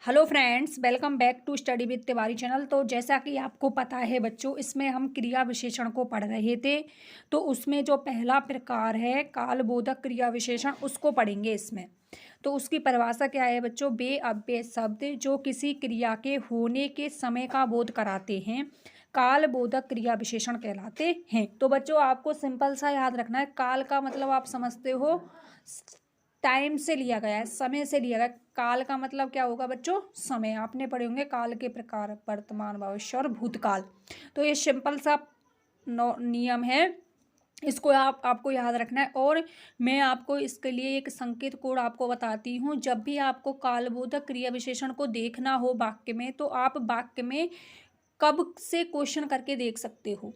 Hello friends, welcome back to study with Tiwari channel. तो जैसा कि आपको पता है बच्चों, इसमें हम क्रिया विशेषण को पढ़ रहे थे। तो उसमें जो पहला प्रकार है कालबोधक क्रिया विशेषण, उसको पढ़ेंगे इसमें। तो उसकी परिभाषा क्या है बच्चों? बेअव्यय शब्द जो किसी क्रिया के होने के समय का बोध कराते हैं कालबोधक क्रिया विशेषण कहलाते हैं। तो बच्चों आपको सिंपल सा याद रखना है, काल का मतलब आप समझते हो टाइम से लिया गया है, समय से लिया गया। काल का मतलब क्या होगा बच्चों? समय। आपने पढ़े होंगे काल के प्रकार, वर्तमान, भविष्य और भूतकाल। तो ये सिंपल सा नियम है, इसको आपको याद रखना है। और मैं आपको इसके लिए एक संकेत कोड आपको बताती हूँ। जब भी आपको कालबोधक क्रिया विशेषण को देखना हो वाक्य में, तो आप वाक्य में कब से क्वेश्चन करके देख सकते हो।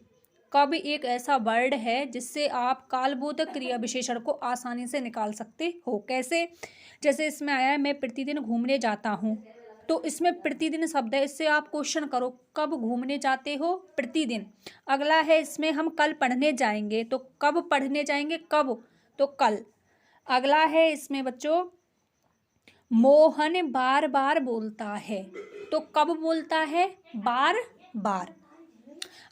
कब एक ऐसा वर्ड है जिससे आप कालबोधक क्रिया विशेषण को आसानी से निकाल सकते हो। कैसे? जैसे इसमें आया है मैं प्रतिदिन घूमने जाता हूँ, तो इसमें प्रतिदिन शब्द है, इससे आप क्वेश्चन करो कब घूमने जाते हो? प्रतिदिन। अगला है इसमें हम कल पढ़ने जाएंगे, तो कब पढ़ने जाएंगे? कब? तो कल। अगला है इसमें बच्चों मोहन बार बार बोलता है, तो कब बोलता है? बार बार।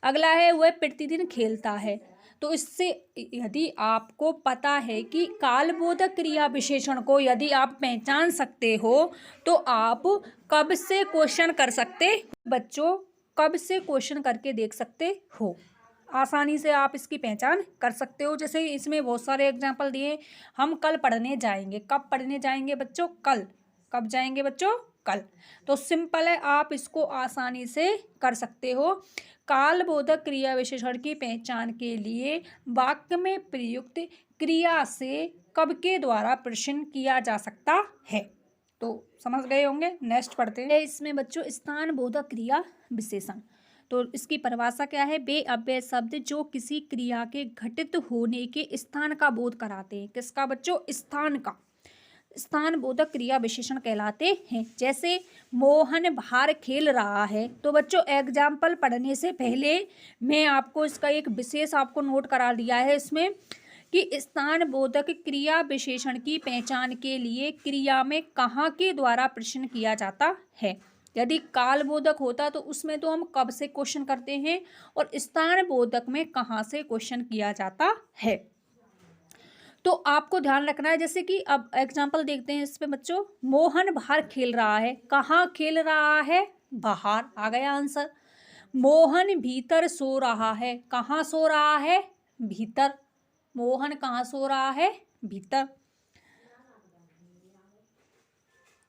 अगला है वह प्रतिदिन खेलता है। तो इससे यदि आपको पता है कि कालबोधक क्रिया विशेषण को यदि आप पहचान सकते हो, तो आप कब से क्वेश्चन कर सकते बच्चों, कब से क्वेश्चन करके देख सकते हो। आसानी से आप इसकी पहचान कर सकते हो। जैसे इसमें बहुत सारे एग्जाम्पल दिए। हम कल पढ़ने जाएंगे, कब पढ़ने जाएंगे बच्चों? कल। कब जाएंगे बच्चों? कल। तो सिंपल है, आप इसको आसानी से कर सकते हो। कालबोधक क्रिया विशेषण की पहचान के लिए वाक्य में प्रयुक्त क्रिया से कब के द्वारा प्रश्न किया जा सकता है। तो समझ गए होंगे। नेक्स्ट पढ़ते हैं इसमें बच्चों स्थान बोधक क्रिया विशेषण। तो इसकी परिभाषा क्या है? बेअव्यय शब्द जो किसी क्रिया के घटित होने के स्थान का बोध कराते हैं। किसका बच्चों? स्थान का। स्थान बोधक क्रिया विशेषण कहलाते हैं। जैसे मोहन बाहर खेल रहा है, तो बच्चों एग्जाम्पल पढ़ने से पहले मैं आपको इसका एक विशेष आपको नोट करा दिया है इसमें कि स्थान बोधक क्रिया विशेषण की पहचान के लिए क्रिया में कहाँ के द्वारा प्रश्न किया जाता है। यदि काल बोधक होता तो उसमें तो हम कब से क्वेश्चन करते हैं, और स्थान बोधक में कहाँ से क्वेश्चन किया जाता है। तो आपको ध्यान रखना है। जैसे कि अब एग्जाम्पल देखते हैं इसमें बच्चों, मोहन बाहर खेल रहा है। कहाँ खेल रहा है? बाहर। आ गया आंसर। मोहन भीतर सो रहा है। कहाँ सो रहा है? भीतर। मोहन कहाँ सो रहा है? भीतर।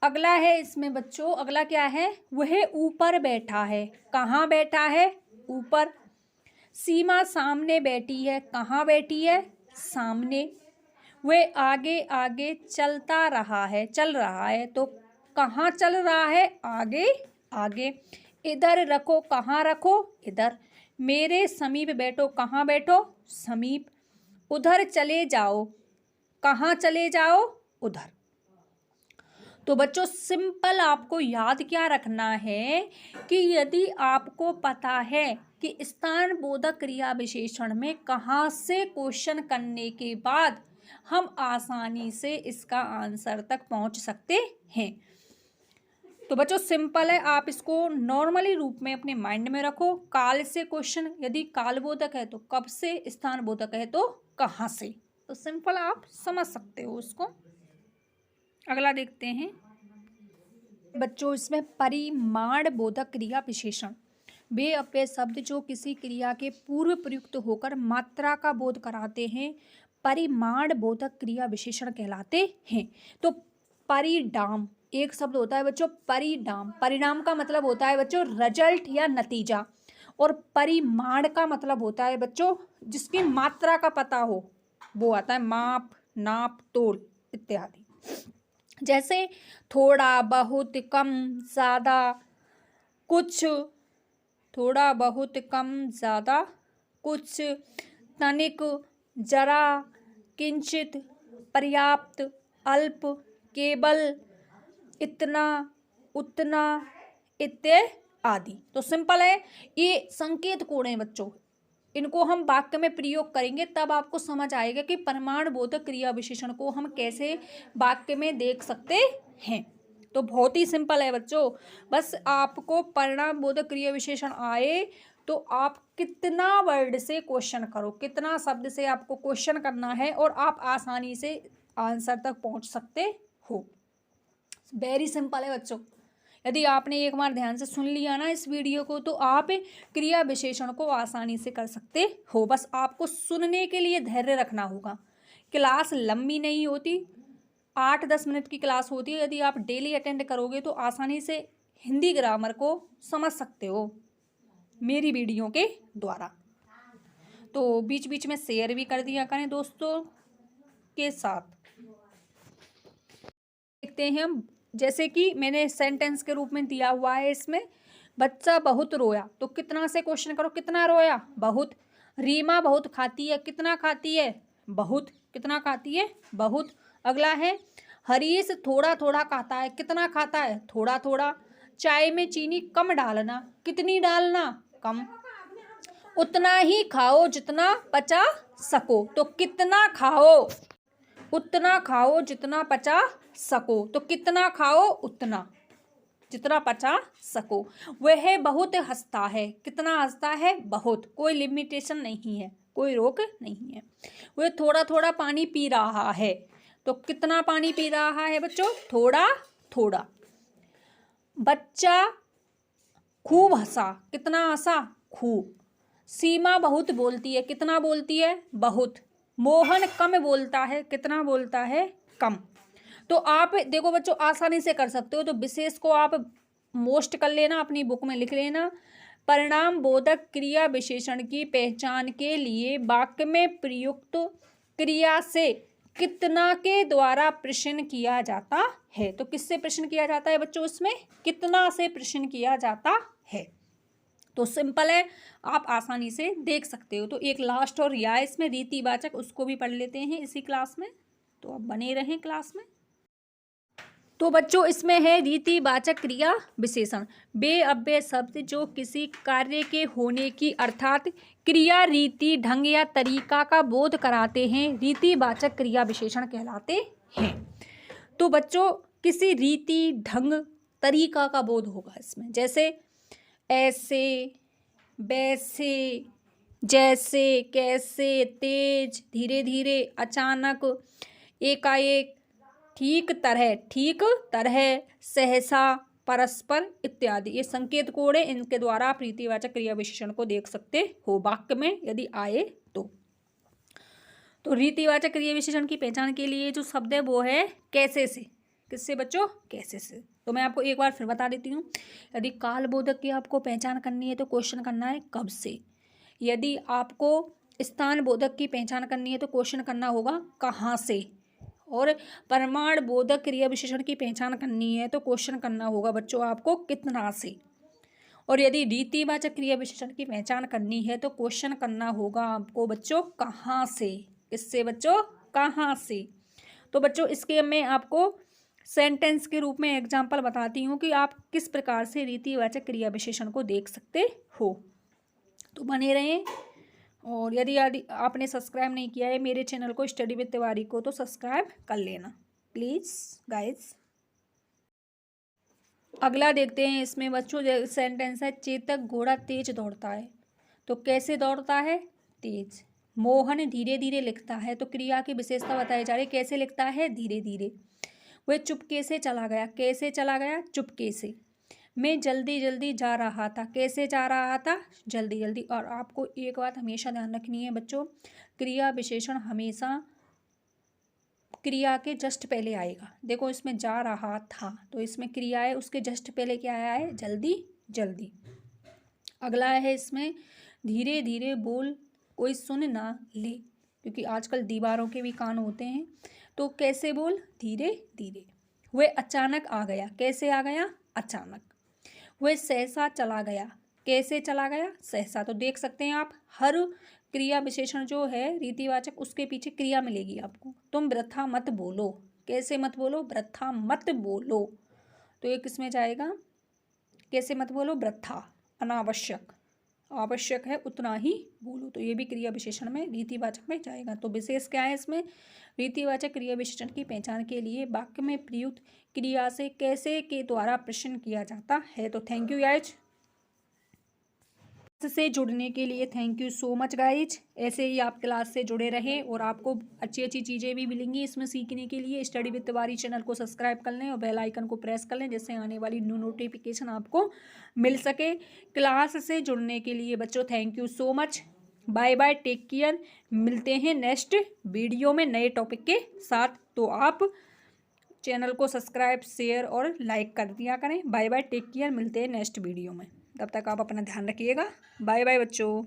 अगला है इसमें बच्चों, अगला क्या है? वह ऊपर बैठा है। कहाँ बैठा है? ऊपर। सीमा सामने बैठी है। कहाँ बैठी है? सामने। वह आगे आगे चलता रहा है, चल रहा है, तो कहाँ चल रहा है? आगे आगे। इधर रखो। कहाँ रखो? इधर। मेरे समीप बैठो। कहाँ बैठो? समीप। उधर चले जाओ। कहाँ चले जाओ? उधर। तो बच्चों सिंपल आपको याद क्या रखना है कि यदि आपको पता है कि स्थान बोधक क्रिया विशेषण में कहाँ से क्वेश्चन करने के बाद हम आसानी से इसका आंसर तक पहुंच सकते हैं। तो बच्चों सिंपल है, आप इसको नॉर्मली रूप में अपने माइंड में रखो। काल से क्वेश्चन, यदि काल बोधक है तो कब से, स्थान बोधक है तो कहाँ से। तो सिंपल आप समझ सकते हो उसको। अगला देखते हैं बच्चों, इसमें परिमाण बोधक क्रिया विशेषण। बेअव्यय शब्द जो किसी क्रिया के पूर्व प्रयुक्त होकर मात्रा का बोध कराते हैं परिमाण बोधक क्रिया विशेषण कहलाते हैं। तो परिणाम एक शब्द होता है बच्चों, परिणाम। परिणाम का मतलब होता है बच्चों रिजल्ट या नतीजा, और परिमाण का मतलब होता है बच्चों जिसकी मात्रा का पता हो, वो आता है माप, नाप, तोल इत्यादि। जैसे थोड़ा, बहुत, कम, ज़्यादा, कुछ। थोड़ा, बहुत, कम, ज़्यादा, कुछ, तनिक, जरा, किंचित, पर्याप्त, अल्प, केवल, इतना, उतना इत्यादि। तो सिंपल है, ये संकेत कोड हैं बच्चों। इनको हम वाक्य में प्रयोग करेंगे तब आपको समझ आएगा कि परिमाण बोधक क्रिया विशेषण को हम कैसे वाक्य में देख सकते हैं। तो बहुत ही सिंपल है बच्चों, बस आपको परिणाम बोधक क्रिया विशेषण आए तो आप कितना वर्ड से क्वेश्चन करो, कितना शब्द से आपको क्वेश्चन करना है और आप आसानी से आंसर तक पहुंच सकते हो। वेरी सिंपल है बच्चों। यदि आपने एक बार ध्यान से सुन लिया ना इस वीडियो को, तो आप क्रिया विशेषण को आसानी से कर सकते हो। बस आपको सुनने के लिए धैर्य रखना होगा। क्लास लंबी नहीं होती, 8-10 मिनट की क्लास होती है। यदि आप डेली अटेंड करोगे तो आसानी से हिंदी ग्रामर को समझ सकते हो मेरी वीडियो के द्वारा। तो बीच बीच में शेयर भी कर दिया करें दोस्तों के साथ। देखते हैं हम, जैसे कि मैंने सेंटेंस के रूप में दिया हुआ है इसमें, बच्चा बहुत रोया, तो कितना से क्वेश्चन करो, कितना रोया, बहुत। रीमा बहुत खाती है, कितना खाती है, बहुत। कितना खाती है, बहुत। अगला है हरीश थोड़ा थोड़ा खाता है, कितना खाता है, थोड़ा थोड़ा। चाय में चीनी कम डालना, कितनी डालना, कम। उतना ही खाओ जितना पचा सको, तो कितना खाओ, उतना खाओ जितना पचा सको, तो कितना खाओ, उतना, जितना पचा सको। वह बहुत हंसता है, कितना हंसता है, बहुत। कोई लिमिटेशन नहीं है, कोई रोक नहीं है। वह थोड़ा थोड़ा पानी पी रहा है, तो कितना पानी पी रहा है बच्चों, थोड़ा थोड़ा। बच्चा खूब हंसा, कितना हंसा, खूब। सीमा बहुत बोलती है, कितना बोलती है, बहुत। मोहन कम बोलता है, कितना बोलता है, कम। तो आप देखो बच्चों आसानी से कर सकते हो। तो विशेष को आप मोस्ट कर लेना, अपनी बुक में लिख लेना। परिणाम बोधक क्रिया विशेषण की पहचान के लिए वाक्य में प्रयुक्त क्रिया से कितना के द्वारा प्रश्न किया जाता है। तो किससे प्रश्न किया जाता है बच्चों, इसमें कितना से प्रश्न किया जाता है। तो सिंपल है, आप आसानी से देख सकते हो। तो एक लास्ट और या इसमें रीतिवाचक, उसको भी पढ़ लेते हैं इसी क्लास में। तो आप बने रहें क्लास में। तो बच्चों इसमें है रीतिवाचक क्रिया विशेषण, वे अव्यय शब्द जो किसी कार्य के होने की अर्थात क्रिया रीति ढंग या तरीका का बोध कराते हैं, रीतिवाचक क्रिया विशेषण कहलाते हैं। तो बच्चों किसी रीति ढंग तरीका का बोध होगा इसमें, जैसे ऐसे, वैसे, जैसे, कैसे, तेज, धीरे धीरे, अचानक, एकाएक, ठीक तरह, सहसा, परस्पर इत्यादि। ये संकेत कोड है, इनके द्वारा आप रीतिवाचक क्रिया विशेषण को देख सकते हो वाक्य में यदि आए तो रीतिवाचक क्रिया विशेषण की पहचान के लिए जो शब्द है वो है कैसे से। किससे बच्चों, कैसे से। तो मैं आपको एक बार फिर बता देती हूँ। यदि कालबोधक की आपको पहचान करनी है तो क्वेश्चन करना है कब से। यदि आपको स्थान बोधक की पहचान करनी है तो क्वेश्चन करना होगा कहाँ से। और प्रमाण बोधक क्रिया विशेषण की पहचान करनी है तो क्वेश्चन करना होगा बच्चों आपको कितना से। और यदि रीतिवाचक क्रिया विशेषण की पहचान करनी है तो क्वेश्चन करना होगा आपको बच्चों कहाँ से। किससे बच्चों, कहाँ से। तो बच्चों इसके मैं आपको सेंटेंस के रूप में एग्जाम्पल बताती हूँ कि आप किस प्रकार से रीतिवाचक क्रिया विशेषण को देख सकते हो। तो बने रहें। और यदि आपने सब्सक्राइब नहीं किया है मेरे चैनल को स्टडी विद तिवारी को तो सब्सक्राइब कर लेना प्लीज़ गाइस। अगला देखते हैं इसमें बच्चों सेंटेंस है चेतक घोड़ा तेज दौड़ता है। तो कैसे दौड़ता है, तेज। मोहन धीरे धीरे लिखता है, तो क्रिया की विशेषता बताई जा रही, कैसे लिखता है, धीरे धीरे। वह चुपके से चला गया, कैसे चला गया, चुपके से। मैं जल्दी जल्दी जा रहा था, कैसे जा रहा था, जल्दी जल्दी। और आपको एक बात हमेशा ध्यान रखनी है बच्चों, क्रिया विशेषण हमेशा क्रिया के जस्ट पहले आएगा। देखो इसमें जा रहा था तो इसमें क्रिया है, उसके जस्ट पहले क्या आया है, जल्दी जल्दी। अगला है इसमें धीरे धीरे बोल कोई सुन ना ले, क्योंकि आजकल दीवारों के भी कान होते हैं। तो कैसे बोल, धीरे धीरे। वह अचानक आ गया, कैसे आ गया, अचानक। वह सहसा चला गया, कैसे चला गया, सहसा। तो देख सकते हैं आप हर क्रिया विशेषण जो है रीतिवाचक उसके पीछे क्रिया मिलेगी आपको। तुम वृथा मत बोलो, कैसे मत बोलो, वृथा मत बोलो। तो एक इसमें जाएगा कैसे मत बोलो, वृथा, अनावश्यक। आवश्यक है उतना ही बोलो, तो ये भी क्रिया विशेषण में रीतिवाचक में जाएगा। तो विशेष क्या है इसमें, रीतिवाचक क्रिया विशेषण की पहचान के लिए वाक्य में प्रयुक्त क्रिया से कैसे के द्वारा प्रश्न किया जाता है। तो थैंक यू गाइज, से जुड़ने के लिए thank you so much guys. ऐसे ही आप क्लास से जुड़े रहें और आपको अच्छी अच्छी चीज़ें भी मिलेंगी इसमें सीखने के लिए। स्टडी विद तिवारी चैनल को सब्सक्राइब कर लें और बेल आइकन को प्रेस कर लें, जिससे आने वाली न्यू नोटिफिकेशन आपको मिल सके। क्लास से जुड़ने के लिए बच्चों thank you so much, bye bye, take care. मिलते हैं नेक्स्ट वीडियो में नए टॉपिक के साथ। तो आप चैनल को सब्सक्राइब, शेयर और लाइक कर दिया करें। Bye bye, take care. मिलते हैं नेक्स्ट वीडियो में, तब तक आप अपना ध्यान रखिएगा। बाय बाय बच्चों।